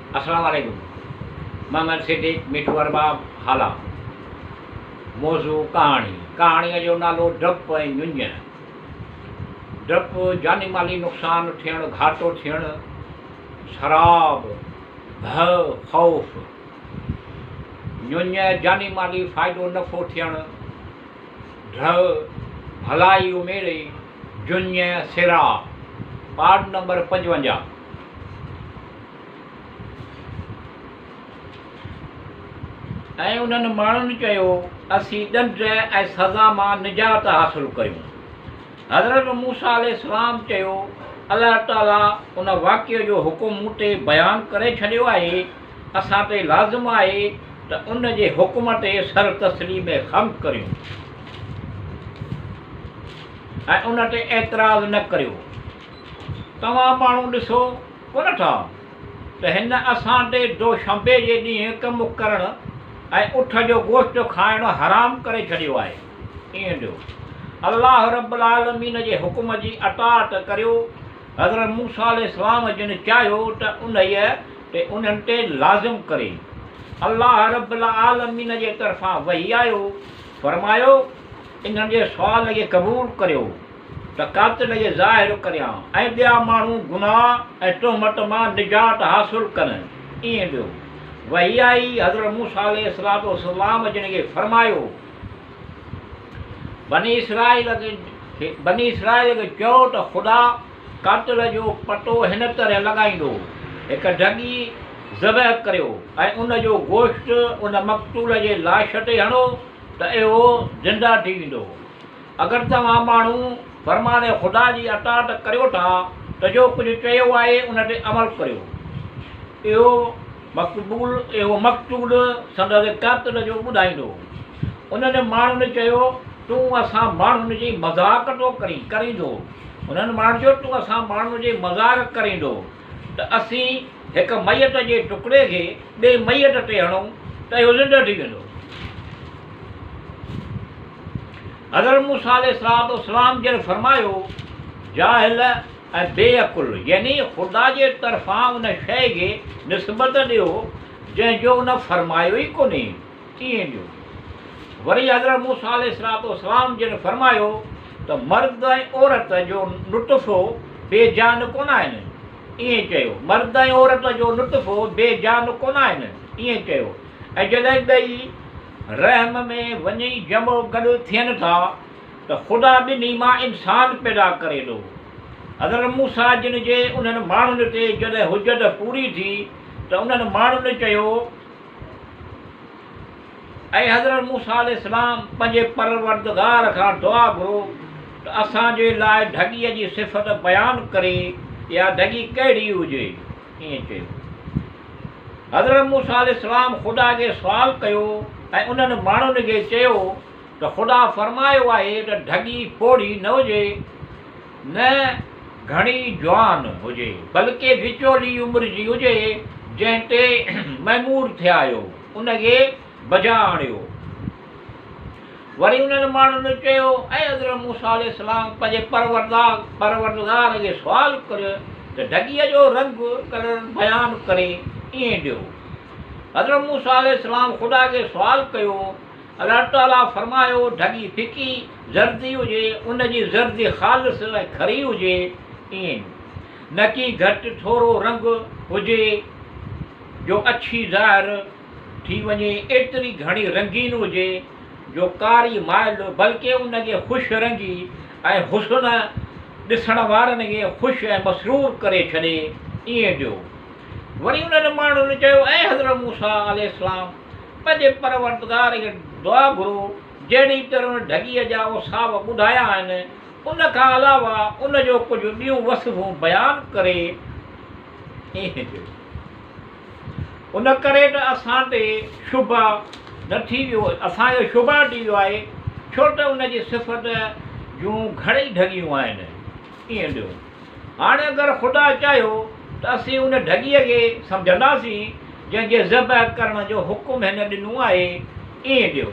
अस्सलाम वालेकुम। मोहम्मद सिद्दीक मिठू अरबाब हाला। मौज़ू कहाणीअ जो नालो डपु ऐं ञुञ। डपु जानी माली नुक़सान थियणु, घाटो थियणु, शराब, भउ, ख़ौफ़। ञुञ जानी माली फ़ाइदो नफ़ो थियणु, ढ भलाई उमेरे, जुञ सिरा। Part number 55। ऐं उन्हनि माण्हुनि चयो, असीं ॾंड ऐं सज़ा मां निजात हासिलु कयूं। हज़रत मूसा अलैहिस्सलाम चयो, अलाह ताला उन वाक़िए जो हुकुम मूं ते बयानु करे छॾियो आहे। असां ते लाज़िम आहे त उन जे हुकुम ते सर तस्लीम ख़म करियूं ऐं उन ते एतिराज़ न करियो। तव्हां माण्हू ॾिसो कोन था त हिन असां ते दोशंबे जे ॾींहुं कमु करणु ऐं उठ जो गोश्त खाइणु हराम करे छॾियो आहे। ईअं ॾियो, अल्लाह रब्बुल आलमीन जे हुकुम जी अताअत करियो। हज़रत मूसा अलैहिस्सलाम जिन चाहियो त उन्हनि ते लाज़िम करे। अल्लाह रब्बुल आलमीन जे तरफ़ां वही आयो, फरमायो इन्हनि जे सुवाल खे क़बूल करियो त क़ातिल खे ज़ाहिर करियां ऐं ॿिया माण्हू गुनाह ऐं तुहमत मां निजात हासिलु कनि। ईअं ॾियो, वही आई। हज़रत मूसा अलैहिस्सलाम जिन खे फरमायो, बनी इसराइल खे चयो त ख़ुदा क़ातिल जो पतो हिन तरह लॻाईंदो, हिकु ढॻी ज़बह करियो ऐं उन जो गोश्त उन मक़तूल जे लाश ते हणो त इहो ज़िंदा थी वेंदो। अगरि तव्हां माण्हू फरमान ख़ुदा जी अताअत करियो था त जो कुझु चयो आहे उन ते अमल करियो। इहो मक़तूल संदसि क़ातिल जो ॿुधाईंदो। उन्हनि माण्हुनि चयो, तूं असां माण्हुनि जी मज़ाक थो करींदो। उन्हनि माण्हुनि चयो, तूं असां माण्हुनि जी मज़ाक करींदो त असीं हिकु मैयत जे टुकड़े खे ॿिए मैयत ते हणूं त इहो ज़िंदो थी वेंदो। हज़रत मूसा अलैहिस्सलाम जिन फरमायो, जाहिल ऐं बेअकुल, यानी ख़ुदा जे तरफ़ां उन शइ खे निस्बत ॾियो जंहिंजो उन फरमायो ई कोन्हे। ईअं ॾियो। वरी हज़रत मूसा अलैहिस्सलाम जिन फरमायो त मर्द ऐं औरत जो नुतफ़ो बेजान कोन आहिनि। ईअं चयो, मर्द ऐं औरत जो नुतफ़ो बेजान कोन आहिनि। ईअं चयो। ऐं जॾहिं ॿई रहम में वञी जमो गॾु थियनि था त ख़ुदा ॿिन्ही मां इंसान पैदा करे थो। हज़रत मूसा जिन जे उन्हनि माण्हुनि ते जॾहिं हुजत पूरी थी त उन्हनि माण्हुनि चयो, ऐं हज़रत मूसा अलैहिस्सलाम पंहिंजे परवरदिगार खां दुआ घुरो त असांजे लाइ ढॻीअ जी सिफ़त बयानु करे, या ढॻी कहिड़ी हुजे। ईअं चयो। हज़रत मूसा अलैहिस्सलाम ख़ुदा खे सुवाल कयो ऐं उन्हनि माण्हुनि खे चयो त ख़ुदा फरमायो आहे त ढॻी पोड़ी न हुजे, न घणी जवान हुजे, बल्कि विचोली उमिरि जी हुजे, जंहिं ते महमूर थिया आहियो, उनखे बजा आणियो। वरी उन्हनि माण्हुनि चयो, ऐं हज़रत मूसा अलैहिस्सलाम पंहिंजे परवरदिगार खे सुवाल करियो त ढॻीअ जो रंग कलर बयानु करे। ईअं ॾियो। हज़रत मूसा अलैहिस्सलाम ख़ुदा खे सुवाल कयो। अलाह ताला फरमायो, ढॻी फिकी ज़र्दी हुजे, उन जी ज़र्दी ख़ालिस ऐं खरी हुजे। ईअं न कि घटि थोरो रंग हुजे जो अछी ज़ाहिर थी वञे, एतिरी घणी रंगीन हुजे जो कारी माइल, बल्कि उनखे ख़ुशि रंगी ऐं हुस्न ॾिसण वारनि खे ख़ुशि ऐं मसरूर करे छॾे। ईअं ॾियो। वरी उन्हनि माण्हुनि चयो, ऐं हज़रत मूसा अलैहिस्सलाम पंहिंजे परवरदिगार खे दुआ घुरो जहिड़ी तरह ढॻीअ जा उसाब ॿुधाया आहिनि, उन खां अलावा उन जो कुझु ॿियूं वसिफ़ूं बयानु करे। ईअं चयो। उन करे त असां ते शुबा न थी वियो, असांजो शुबा थी वियो आहे, छो त उन जी सिफ़त जूं घणेई ढॻियूं आहिनि। ईअं ॾियो। हाणे अगरि ख़ुदा चाहियो त असीं उन ढॻीअ खे सम्झंदासीं जंहिंखे ज़बह करण जो हुकुम हिन ॾिनो आहे। ईअं ॾियो।